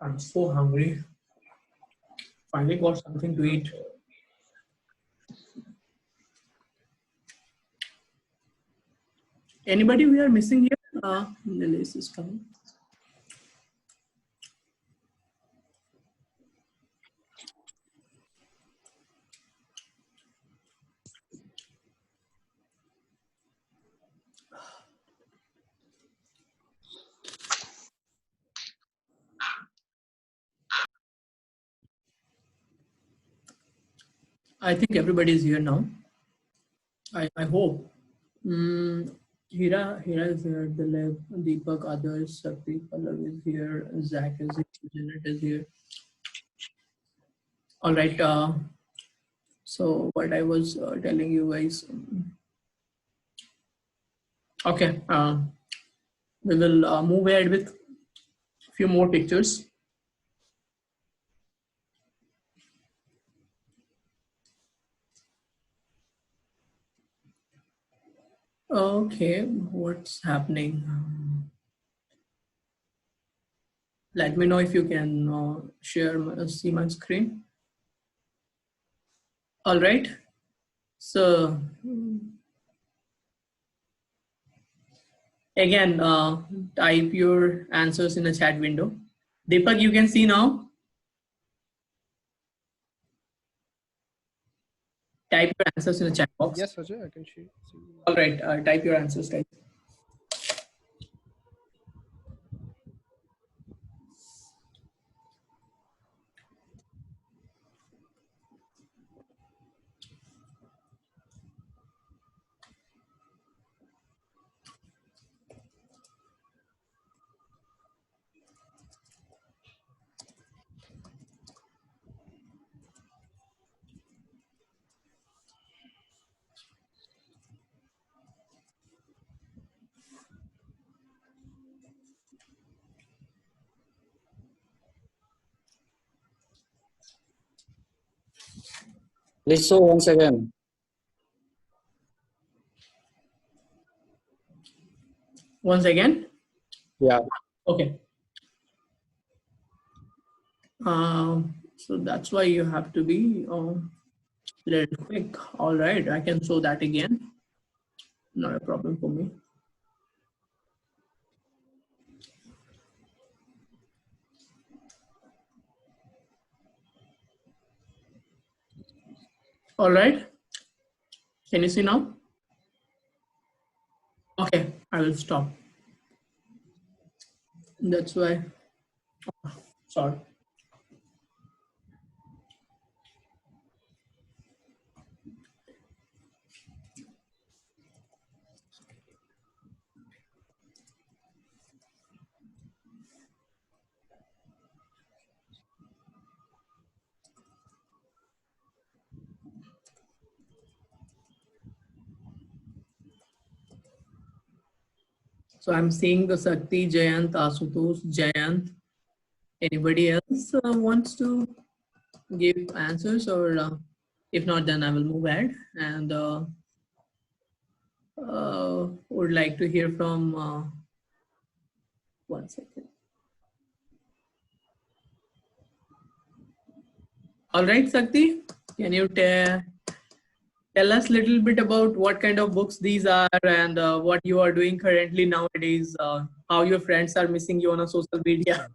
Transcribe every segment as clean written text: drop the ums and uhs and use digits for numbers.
I'm so hungry. Finally got something to eat. Anybody we are missing here? The list is coming. I think everybody is here now. I hope. Hira is here. Dilip, Deepak, others, Sakti, Pallav is here. Zach is here. Janet is here. All right. So what I was telling you guys. Okay. We will move ahead with a few more pictures. Okay, what's happening? Let me know if you can see my screen. All right. So again, type your answers in the chat window. Deepak, you can see now. Type your answers in the chat box. Yes, Ajay, I can see. All right, type your answers, guys. Please show once again. Once again? Yeah. Okay. So that's why you have to be little quick. All right, I can show that again. Not a problem for me. All right. Can you see now? Okay, I will stop. That's why. Oh, sorry. So I'm seeing the Sakti, Jayant, Asutosh, Jayant. Anybody else wants to give answers, or if not, then I will move ahead and would like to hear from 1 second. All right, Sakti, can you tell us a little bit about what kind of books these are and what you are doing currently nowadays, how your friends are missing you on a social media?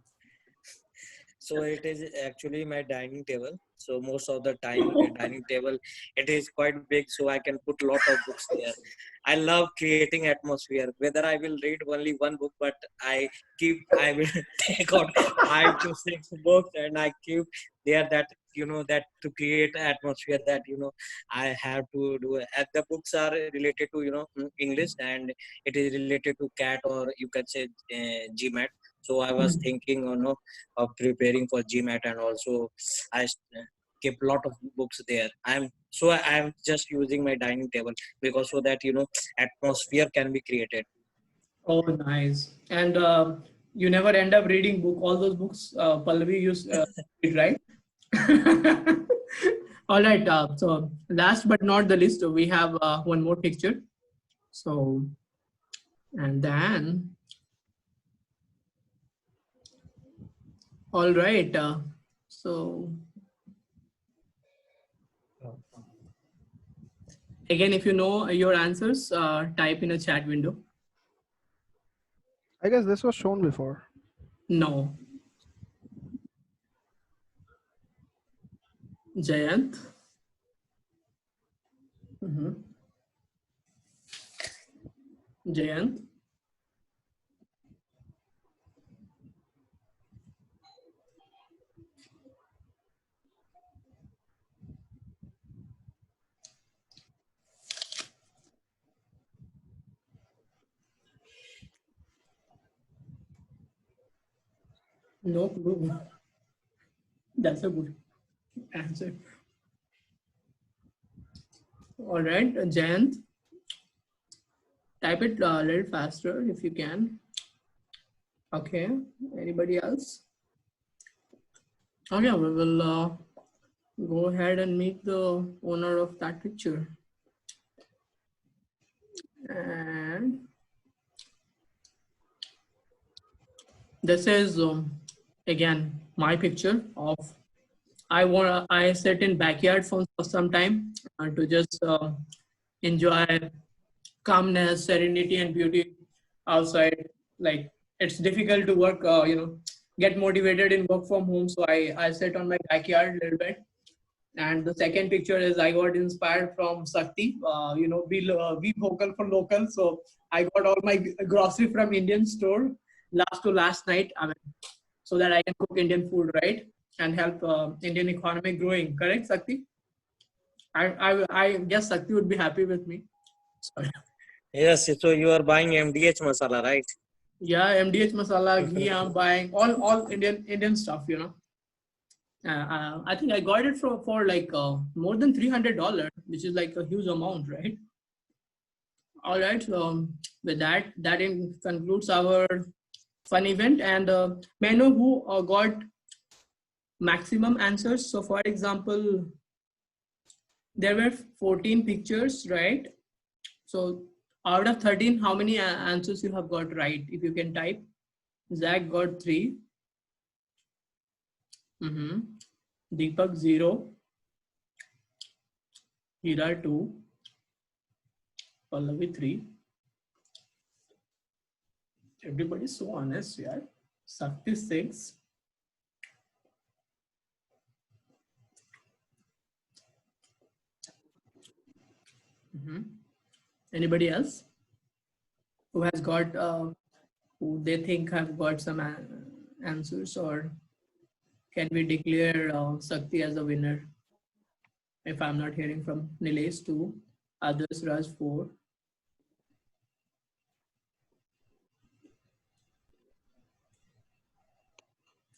So it is actually my dining table. So most of the time, a dining table, it is quite big, so I can put a lot of books there. I love creating atmosphere. Whether I will read only one book, but I will take out 5 to 6 books and I keep there that that to create atmosphere that I have to do. And the books are related to English, and it is related to CAT, or you can say GMAT. So I was thinking, of preparing for GMAT, and also I keep a lot of books there. I'm just using my dining table because so that atmosphere can be created. Oh, nice. And you never end up reading all those books Pallavi used read, right? All right. So last but not the least, we have one more picture. So, and then, All right. So again, if you know your answers, type in a chat window. I guess this was shown before. No. Jayant. Jayant. No clue. That's a good answer. All right, Jayant, type it a little faster if you can. Okay, anybody else? Okay, we will go ahead and meet the owner of that picture. And this is again my picture of I sit in backyard for some time to just enjoy calmness, serenity, and beauty outside. Like it's difficult to work, get motivated in work from home. So I sit on my backyard a little bit. And the second picture is I got inspired from Sakti. Be vocal for local. So I got all my grocery from Indian store last night. I mean, so that I can cook Indian food, right, and help Indian economy growing. Correct, Sakti? I guess Sakti would be happy with me. Sorry. Yes, so you are buying MDH masala, right? Yeah, MDH masala, ghee. I'm buying all Indian stuff. I think I got it for like more than $300, which is like a huge amount, right? All right. So with that concludes our fun event. And may I know who got maximum answers? So for example, there were 14 pictures, right? So out of 13, how many answers you have got right? If you can type. Zach got 3. Deepak 0. Hira 2. Pallavi 3. Everybody's so honest, yeah. Sakti 6. Anybody else who has got who they think have got some answers, or can we declare Sakti as a winner? If I'm not hearing from Nilesh 2, others Raj 4.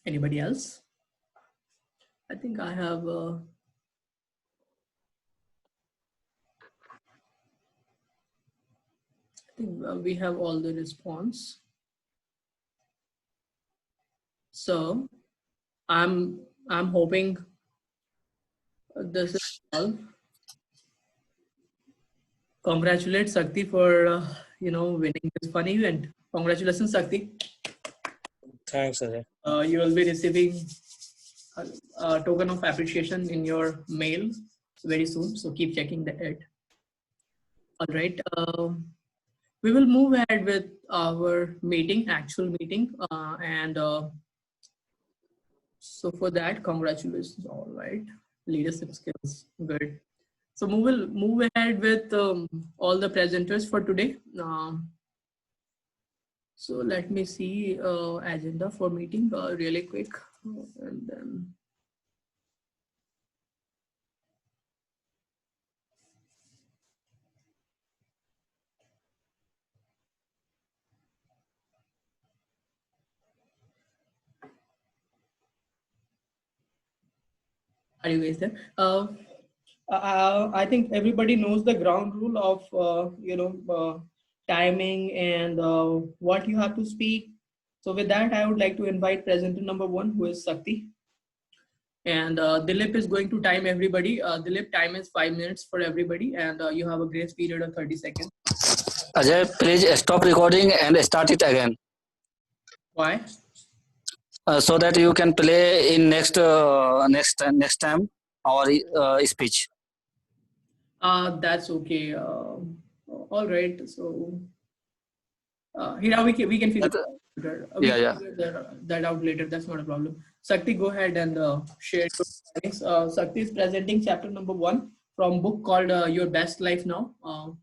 Anybody else? I think I have I think we have all the response. So I'm hoping this is all. Congratulate Sakti for winning this fun event. Congratulations, Sakti. Thanks, Ajay. You will be receiving a token of appreciation in your mail very soon. So keep checking it. All right. We will move ahead with our actual meeting. So for that, congratulations. All right. Leadership skills. Good. So we will move ahead with all the presenters for today. So let me see agenda for meeting really quick. And then are you guys there? I think everybody knows the ground rule of timing and what you have to speak. So with that, I would like to invite presenter number 1, who is Sakti. And Dilip is going to time everybody. Dilip, time is 5 minutes for everybody, and you have a grace period of 30 seconds. Ajay, please stop recording and start it again. Why? so that you can play in next time our speech. That's okay. All right. So Hira, we can figure But, later. We yeah, can yeah. figure that out later. That's not a problem. Sakti, go ahead and share your findings. Sakti is presenting chapter number 1 from book called Your Best Life Now. Go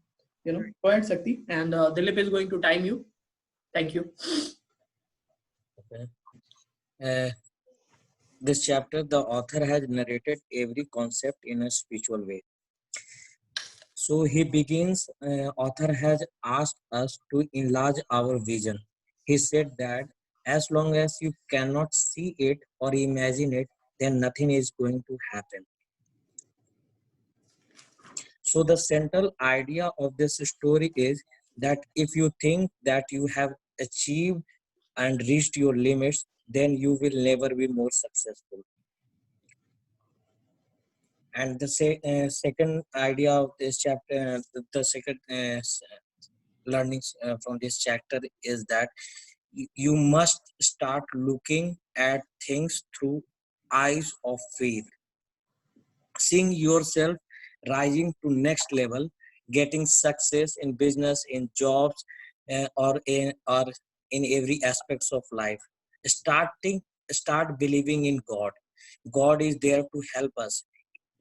ahead, Sakti, and Dilip is going to time you. Thank you. Okay. Uh, this chapter, the author has narrated every concept in a spiritual way. So he begins, author has asked us to enlarge our vision. He said that as long as you cannot see it or imagine it, then nothing is going to happen. So the central idea of this story is that if you think that you have achieved and reached your limits, then you will never be more successful. And the second idea of this chapter, the second learnings from this chapter is that you must start looking at things through eyes of faith, seeing yourself rising to next level, getting success in business, in jobs, or in every aspects of life. Start believing in God. God is there to help us.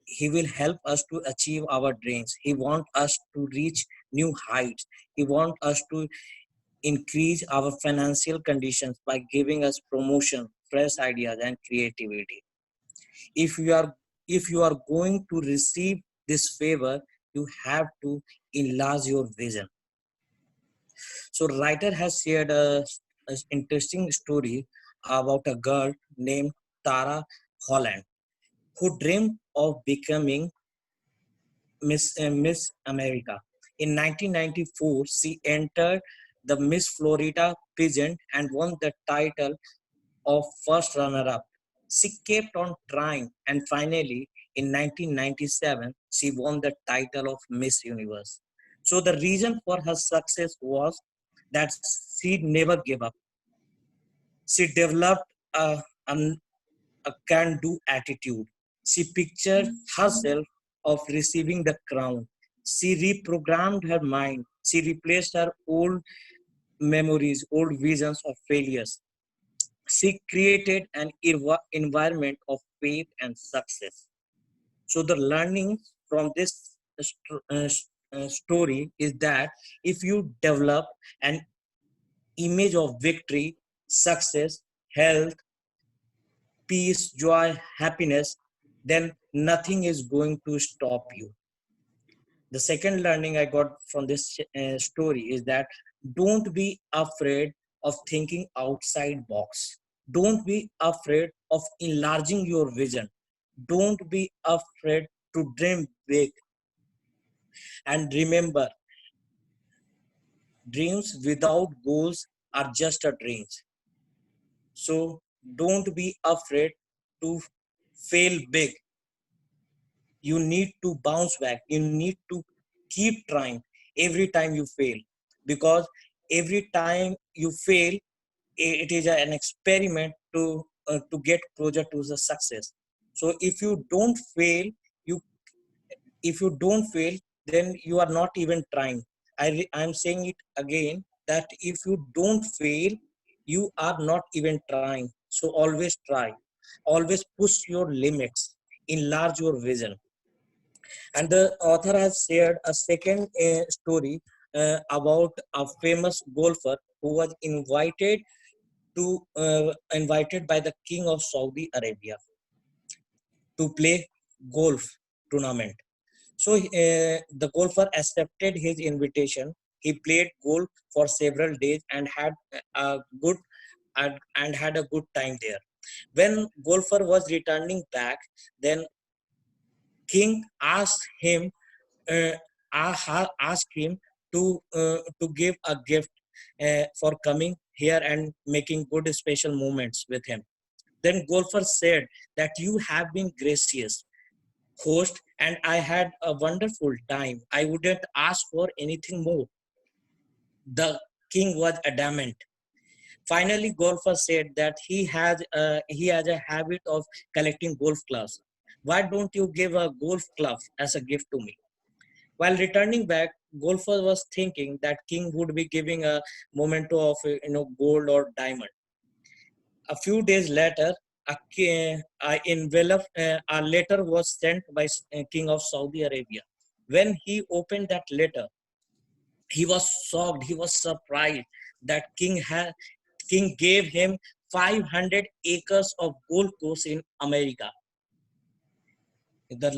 He will help us to achieve our dreams. He wants us to reach new heights. He wants us to increase our financial conditions by giving us promotion, fresh ideas, and creativity. If you are going to receive this favor, you have to enlarge your vision. So writer has shared a interesting story about a girl named Tara Holland who dreamed of becoming Miss America. In 1994, she entered the Miss Florida pageant and won the title of first runner-up. She kept on trying, and finally, in 1997, she won the title of Miss Universe. So the reason for her success was that she never gave up. She developed a can-do attitude. She pictured herself of receiving the crown. She reprogrammed her mind. She replaced her old memories, old visions of failures. She created an environment of faith and success. So the learning from this story is that if you develop an image of victory, success, health, peace, joy, happiness, then nothing is going to stop you. The second learning I got from this story is that don't be afraid of thinking outside box. Don't be afraid of enlarging your vision. Don't be afraid to dream big. And remember, dreams without goals are just a dreams. So don't be afraid to fail big. You need to bounce back. You need to keep trying every time you fail, because every time you fail, it is an experiment to get closer to the success. So you if you don't fail, then you are not even trying. I'm saying it again, that if you don't fail, you are not even trying. So always try, always push your limits, enlarge your vision. And the author has shared a second story about a famous golfer who was invited by the king of Saudi Arabia to play golf tournament. So the golfer accepted his invitation. He played golf for several days and a good and had a good time there. When golfer was returning back, then king uh, asked him to give a gift for coming here and making good special moments with him. Then golfer said that you have been gracious host and I had a wonderful time. I wouldn't ask for anything more. The king was adamant. Finally, golfer said that he has a habit of collecting golf clubs. Why don't you give a golf club as a gift to me? While returning back, golfer was thinking that King would be giving a memento of gold or diamond. A few days later, a letter was sent by King of Saudi Arabia. When he opened that letter, he was shocked. He was surprised that King gave him 500 acres of golf course in America. The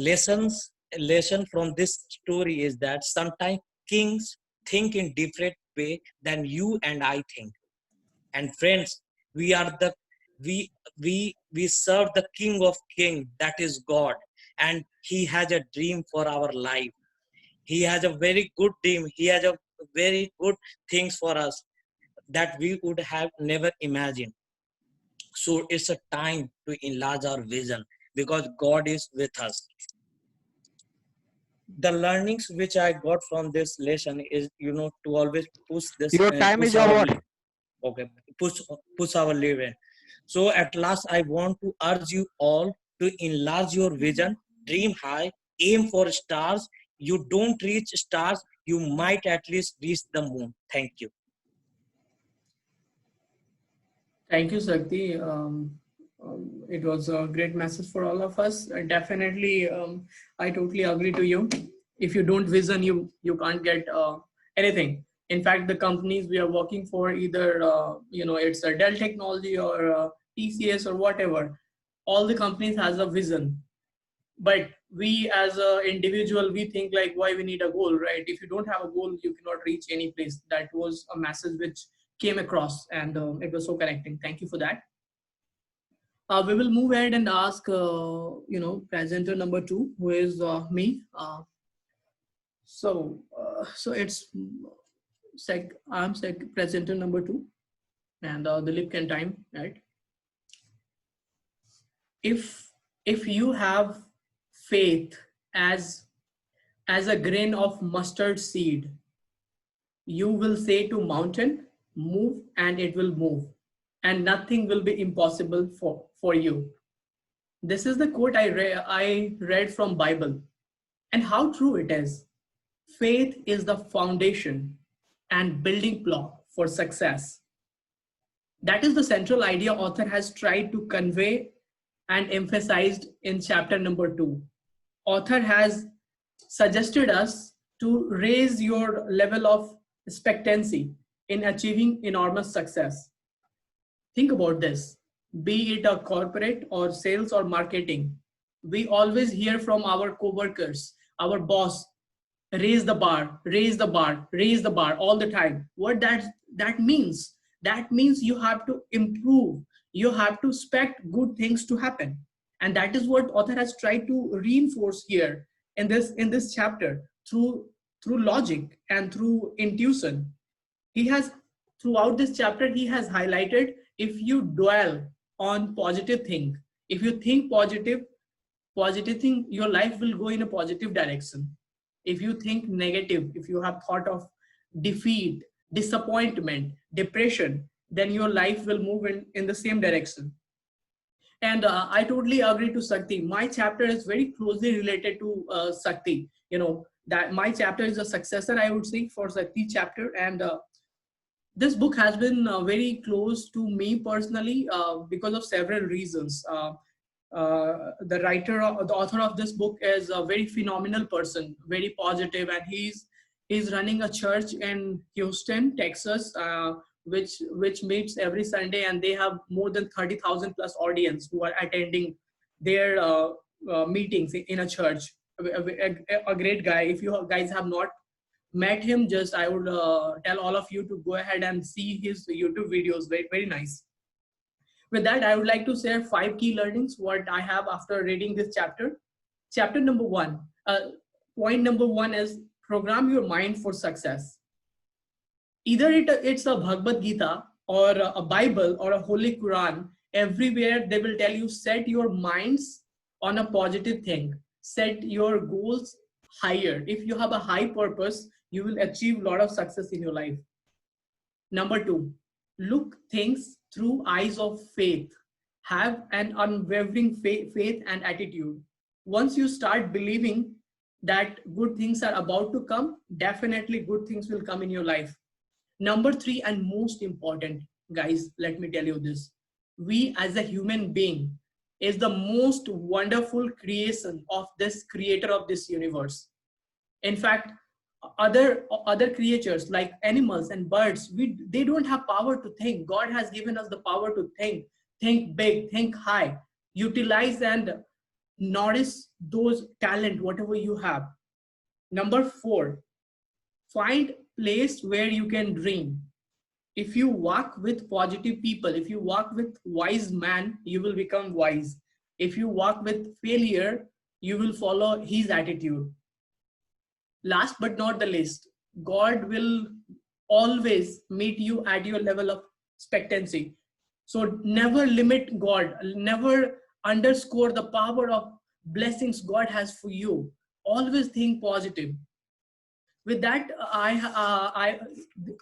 lesson from this story is that sometimes kings think in different way than you and I think. And friends, we are the we serve the King of King, that is God, and He has a dream for our life. He has a very good dream. He has a very good things for us that we would have never imagined. So it's a time to enlarge our vision because God is with us. The learnings which I got from this lesson is, to always push this, Your time push is our, over. okay, push our living. So at last, I want to urge you all to enlarge your vision, dream high, aim for stars. You don't reach stars, you might at least reach the moon. Thank you. Thank you, Sakti. It was a great message for all of us. Definitely, I totally agree to you. If you don't vision, you can't get anything. In fact, the companies we are working for, either it's a Dell Technology or TCS or whatever, all the companies has a vision. But we as an individual, we think like, why we need a goal, right? If you don't have a goal, you cannot reach any place. That was a message which came across, and it was so connecting. Thank you for that. We will move ahead and ask, presenter number 2, who is me. So it's I'm presenter number 2, and Dilip can time, right? If you have faith as a grain of mustard seed, you will say to mountain, move, and it will move, and nothing will be impossible for you. This is the quote I read from Bible, and how true it is. Faith is the foundation and building block for success. That is the central idea author has tried to convey and emphasized in chapter number 2. Author has suggested us to raise your level of expectancy in achieving enormous success. Think about this. Be it a corporate or sales or marketing, we always hear from our coworkers, our boss, raise the bar, raise the bar, raise the bar all the time. What that means? That means you have to improve. You have to expect good things to happen. And that is what author has tried to reinforce here in this chapter through logic and through intuition. He has, throughout this chapter, he has highlighted, if you dwell on positive thing, if you think positive thing, your life will go in a positive direction. If you think negative, if you have thought of defeat, disappointment, depression, then your life will move in the same direction. And I totally agree to Sakti. My chapter is very closely related to Sakti. That my chapter is a successor, I would say, for Sakti chapter. And this book has been very close to me personally because of several reasons. The author of this book is a very phenomenal person, very positive, and he's running a church in Houston, Texas, which meets every Sunday, and they have more than 30,000 plus audience who are attending their meetings in a church. A great guy. If you guys have not met him, just I would tell all of you to go ahead and see his YouTube videos. Very, very nice. With that, I would like to share 5 key learnings what I have after reading this chapter. Chapter number 1. Point number 1 is program your mind for success. Either it's a Bhagavad Gita or a Bible or a Holy Quran. Everywhere they will tell you, set your minds on a positive thing. Set your goals higher. If you have a high purpose, you will achieve a lot of success in your life. Number 2, Look things through eyes of faith. Have an unwavering faith and attitude. Once you start believing that good things are about to come, definitely good things will come in your life. Number three, and most important, guys, let me tell you this. We as a human being is the most wonderful creation of this creator of this universe. In fact, other creatures like animals and birds, they don't have power to think. God has given us the power to think big, think high, utilize and nourish those talent, whatever you have. Number four, find place where you can dream. If you walk with positive people, if you walk with wise man, you will become wise. If you walk with failure, you will follow his attitude. Last but not the least, God will always meet you at your level of expectancy. So never limit God, never underscore the power of blessings God has for you. Always think positive. With that, I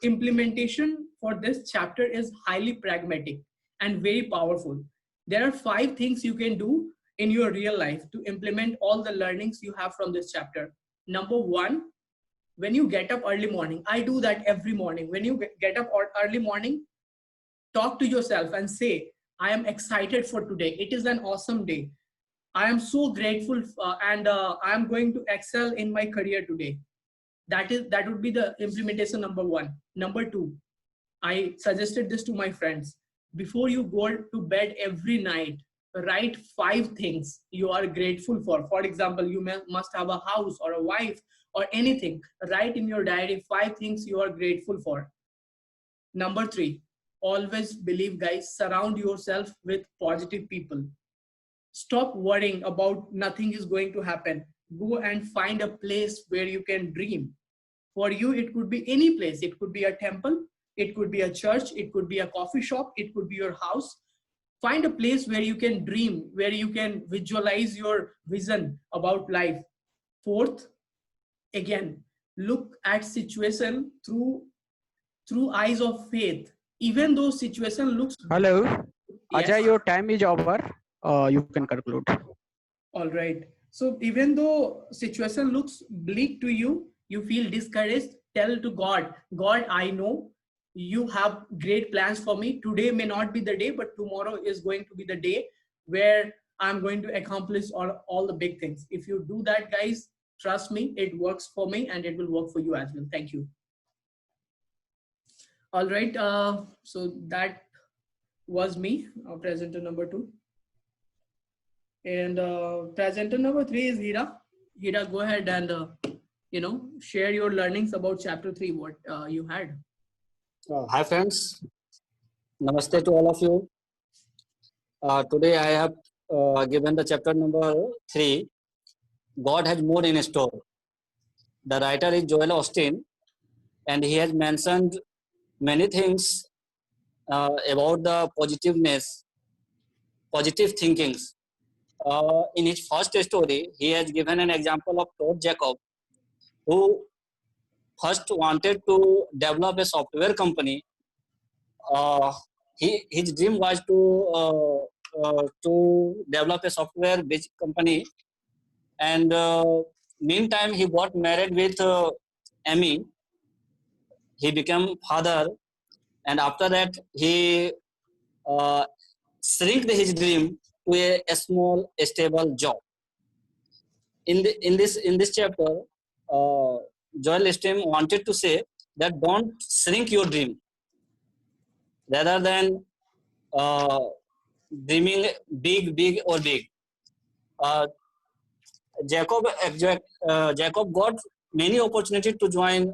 implementation for this chapter is highly pragmatic and very powerful. There are 5 things you can do in your real life to implement all the learnings you have from this chapter. Number 1, when you get up early morning, I do that every morning. When you get up early morning, talk to yourself and say, I am excited for today. It is an awesome day. I am so grateful and I am going to excel in my career today. That would be the implementation number 1. Number 2, I suggested this to my friends. Before you go to bed every night, write 5 things you are grateful for. For example, you must have a house or a wife or anything. Write in your diary 5 things you are grateful for. Number 3, always believe, guys, surround yourself with positive people. Stop worrying about nothing is going to happen. Go and find a place where you can dream. For you, it could be any place. It could be a temple, it could be a church, it could be a coffee shop, it could be your house. Find a place where you can dream, where you can visualize your vision about life. Fourth, again, look at situation through eyes of faith. Even though situation looks... Hello, Yes. Ajay, your time is over. You can conclude. All right. So even though situation looks bleak to you, you feel discouraged, tell to God, God, I know you have great plans for me. Today may not be the day, but tomorrow is going to be the day where I'm going to accomplish all the big things. If you do that, guys, trust me, it works for me and it will work for you as well. Thank you. All right. So that was me, presenter number 2. And presenter number 3 is Hira. Hira, go ahead and share your learnings about chapter 3. What you had. Hi friends, namaste to all of you. Today I have given the chapter number 3. God has more in store. The writer is Joel Osteen, and he has mentioned many things about the positiveness, positive thinkings. In his first story, he has given an example of Todd Jacob, who first wanted to develop a software company. His dream was to develop a software based company, and meantime he got married with Amy. He became father, and after that he shrink his dream to a small stable job. In this chapter, Joel Osteen wanted to say that don't shrink your dream, rather than dreaming big or big. Jacob got many opportunities to join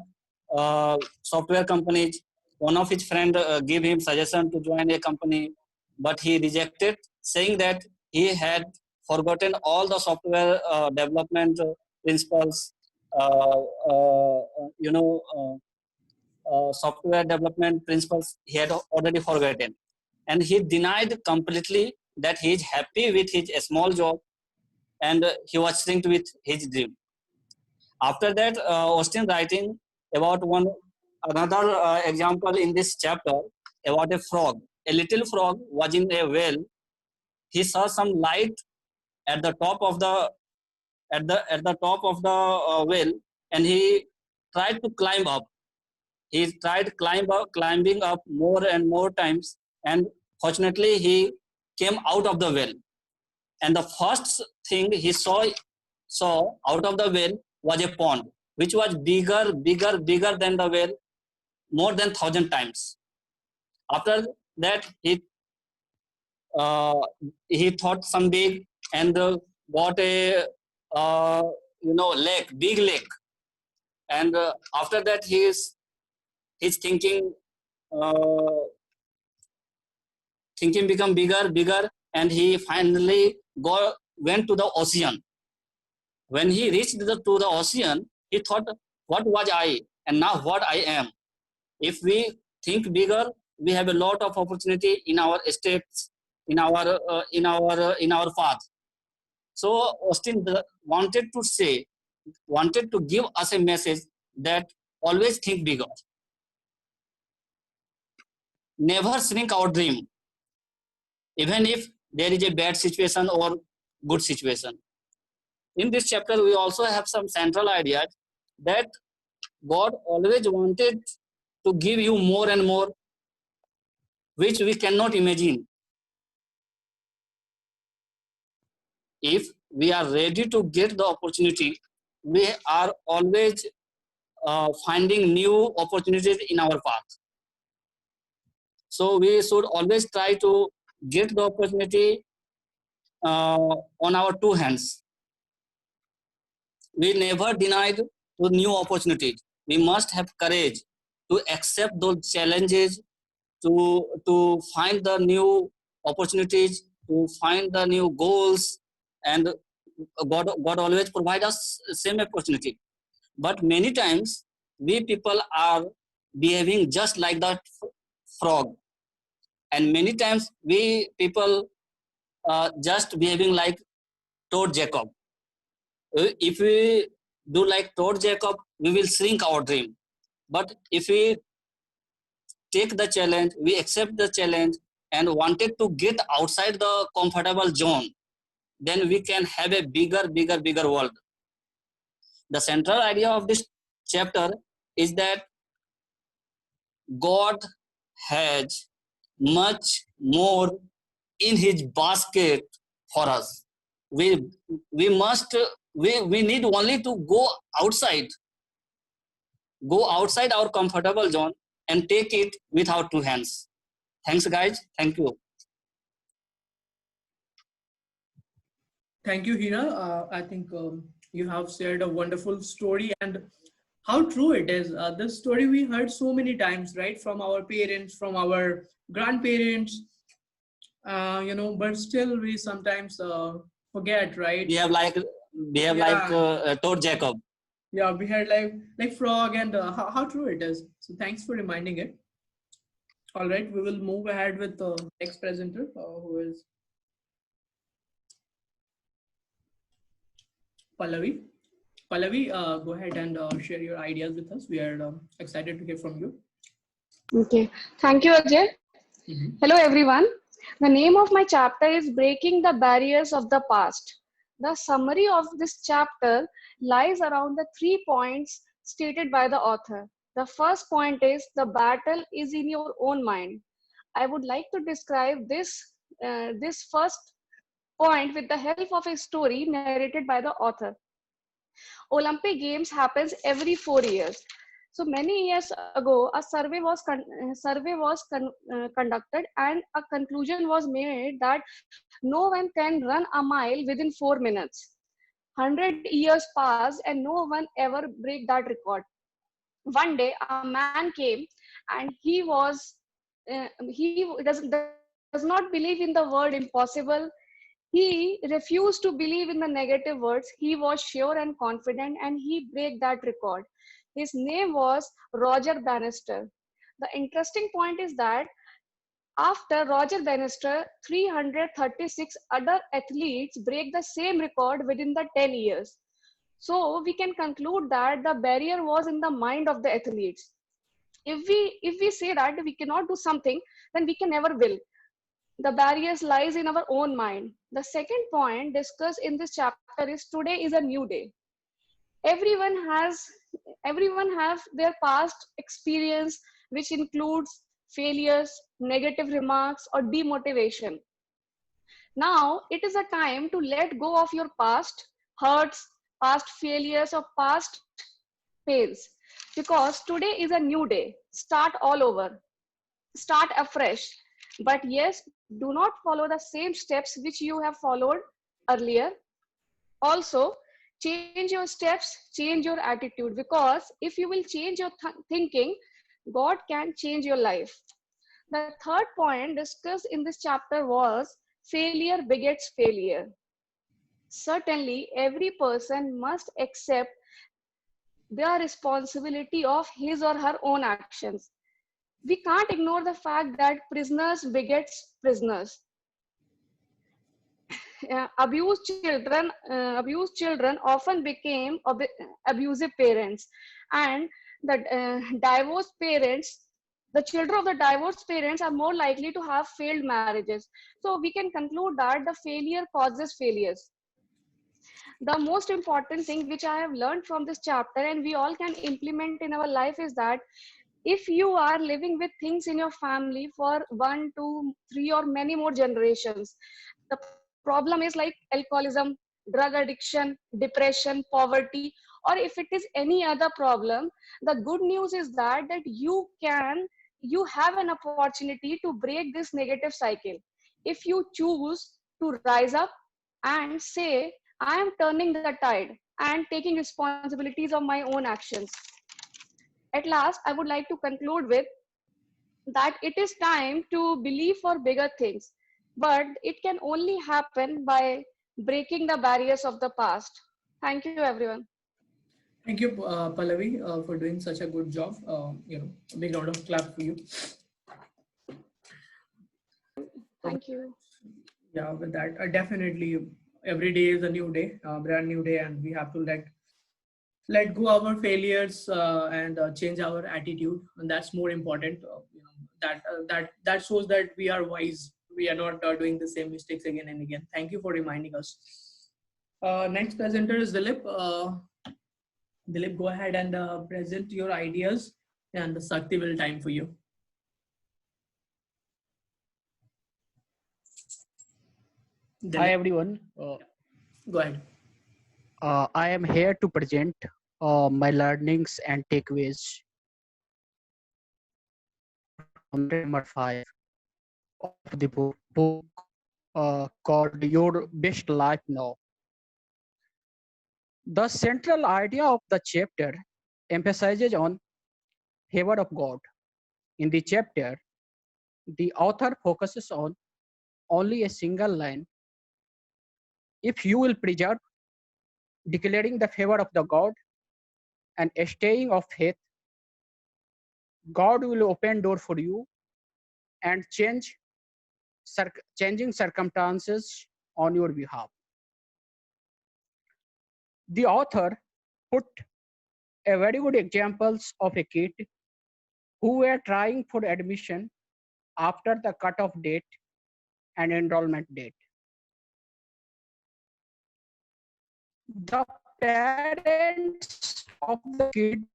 software companies. One of his friend gave him suggestion to join a company, but he rejected, saying that he had forgotten all the software development principles. Software development principles he had already forgotten, and he denied completely that he is happy with his small job, and he was synced with his dream. After that, Osteen writing about another example in this chapter. about a frog. A little frog was in a well. He saw some light at the top of the well, and he tried to climb up. He tried climbing up more and more times, and fortunately he came out of the well. And the first thing he saw out of the well was a pond, which was bigger than the well, more than 1,000 times. After that, he thought some big and got a big lake. And after that, his thinking become bigger, and he finally went to the ocean. When he reached to the ocean, he thought, what was I, and now what I am? If we think bigger, we have a lot of opportunity in our states, in our path. So Austin wanted to give us a message that always think bigger. Never shrink our dream, even if there is a bad situation or good situation. In this chapter, we also have some central ideas that God always wanted to give you more and more, which we cannot imagine. If we are ready to get the opportunity, we are always finding new opportunities in our path. So we should always try to get the opportunity on our two hands. We never denied to new opportunities. We must have courage to accept those challenges, to find the new opportunities, to find the new goals, and God always provide us same opportunity. But many times we people are behaving just like that frog, and many times we people just behaving like Toad Jacob. If we do like Toad Jacob, we will shrink our dream. But if we take the challenge, we accept the challenge, and wanted to get outside the comfortable zone, then we can have a bigger world. The central idea of this chapter is that God has much more in his basket for us. We need only to go outside our comfortable zone and take it with our two hands. Thanks, guys. Thank you. Thank you, Hira. I think you have shared a wonderful story, and how true it is. This story we heard so many times, right? From our parents, from our grandparents, but still we sometimes forget, right? We have like Toad Jacob. Yeah, we had like frog, and how true it is. So thanks for reminding it. All right, we will move ahead with the next presenter, who is Pallavi. Pallavi, go ahead and share your ideas with us. We are excited to hear from you. Okay, thank you, Ajay. Hello, everyone. The name of my chapter is Breaking the Barriers of the Past. The summary of this chapter lies around the 3 points stated by the author. The first point is the battle is in your own mind. I would like to describe this first point with the help of a story narrated by the author. Olympic Games happens every 4 years. So many years ago, a survey was conducted, and a conclusion was made that no one can run a mile within 4 minutes. 100 years passed, and no one ever break that record. One day, a man came, and he does not believe in the word impossible. He refused to believe in the negative words. He was sure and confident, and he broke that record. His name was Roger Bannister. The interesting point is that after Roger Bannister, 336 other athletes break the same record within the 10 years. So we can conclude that the barrier was in the mind of the athletes. If we say that we cannot do something, then we can never will. The barriers lies in our own mind. The second point discussed in this chapter is today is a new day. Everyone has everyone have their past experience, which includes failures, negative remarks, or demotivation. Now it is a time to let go of your past hurts, past failures, or past pains, because today is a new day. Start all over, start afresh. But yes, do not follow the same steps which you have followed earlier. Also, change your steps, change your attitude, because if you will change your thinking, God can change your life. The third point discussed in this chapter was failure begets failure. Certainly, every person must accept the responsibility of his or her own actions. We can't ignore the fact that prisoners begets prisoners. Abused children often became abusive parents, and the divorced parents, the children of the divorced parents are more likely to have failed marriages. So we can conclude that the failure causes failures. The most important thing which I have learned from this chapter and we all can implement in our life is that if you are living with things in your family for 1, 2, 3 or many more generations, the problem is like alcoholism, drug addiction, depression, poverty, or if it is any other problem, the good news is that you have an opportunity to break this negative cycle if you choose to rise up and say, I am turning the tide and taking responsibilities of my own actions. At last, I would like to conclude with that it is time to believe for bigger things, but it can only happen by breaking the barriers of the past. Thank you, everyone. Thank you, Pallavi, for doing such a good job. A big round of clap for you. Thank you. Yeah, with that, definitely every day is a new day, brand new day, and we have to let go our failures and change our attitude, and that's more important. That shows that we are wise. We are not doing the same mistakes again and again. Thank you for reminding us. Next presenter is Dilip. Dilip, go ahead and present your ideas, and the Sakti will time for you. Dilip, Hi everyone. go ahead. I am here to present my learnings and takeaways from number 5 of the book called Your Best Life Now. The central idea of the chapter emphasizes on favor of God. In the chapter, the author focuses on only a single line. If you will preserve declaring the favor of the God and staying of faith, God will open door for you and changing circumstances on your behalf. The author put a very good examples of a kid who were trying for admission after the cutoff date and enrollment date. The parents of the kid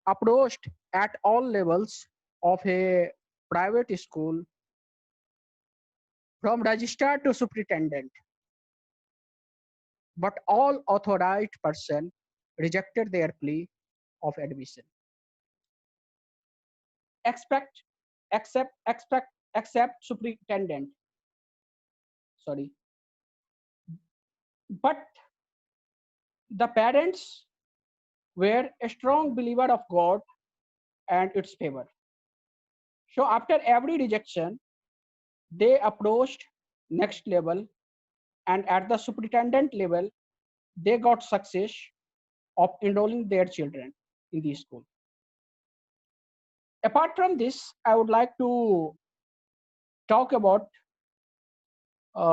approached at all levels of a private school, from registrar to superintendent, but all authorized person rejected their plea of admission. Except superintendent. Sorry. But the parents were a strong believer of God and its favor. So after every rejection, they approached next level, and at the superintendent level, they got success of enrolling their children in the school. Apart from this, I would like to talk about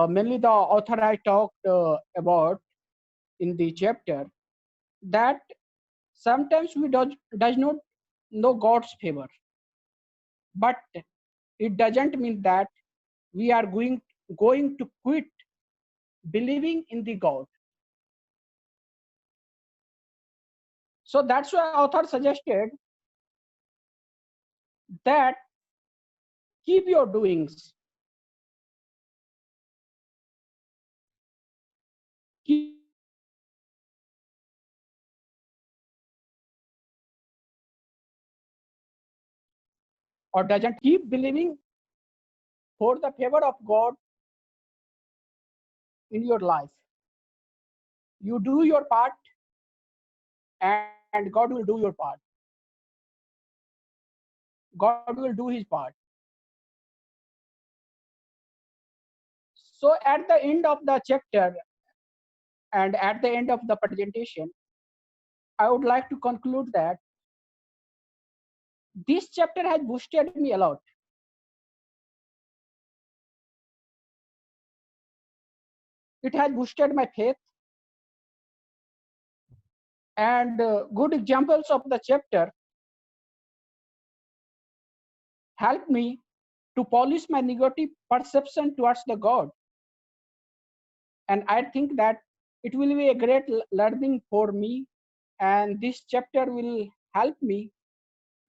mainly the author I talked about in the chapter, that Sometimes we does not know God's favor, but it doesn't mean that we are going to quit believing in the God. So that's why author suggested that keep your doings, keep or doesn't keep believing for the favor of God in your life. You do your part and God will do your part. God will do his part. So at the end of the chapter and at the end of the presentation, I would like to conclude that this chapter has boosted me a lot. It has boosted my faith, and good examples of the chapter help me to polish my negative perception towards the God. And I think that it will be a great learning for me, and this chapter will help me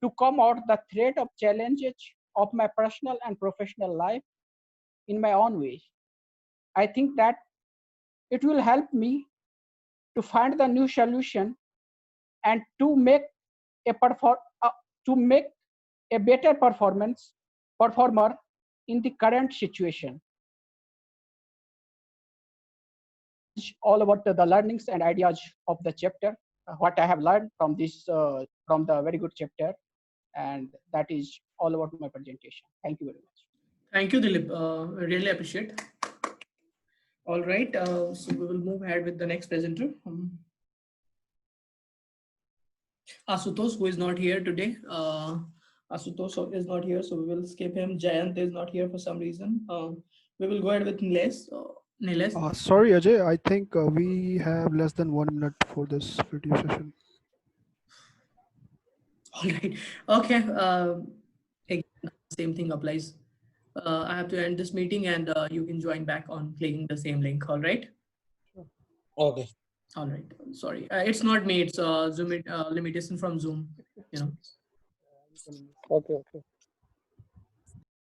to come out the threat of challenges of my personal and professional life in my own ways. I think that it will help me to find the new solution and to make to make a better performer in the current situation. All about the learnings and ideas of the chapter, what I have learned from this from the very good chapter, and that is all about my presentation. Thank you very much. Thank you, Dilip. I really appreciate. All right, so we will move ahead with the next presenter. Asutosh, who is not here today. Asutosh is not here, so we will skip him. Jayant is not here for some reason. We will go ahead with Nilesh. Nilesh. Sorry, Ajay. I think we have less than 1 minute for this video session. All right. Okay. Again, same thing applies. I have to end this meeting, and you can join back on clicking the same link. All right. Okay. All right. Sorry, it's not me. It's Zoom limitation from Zoom. You know. Okay.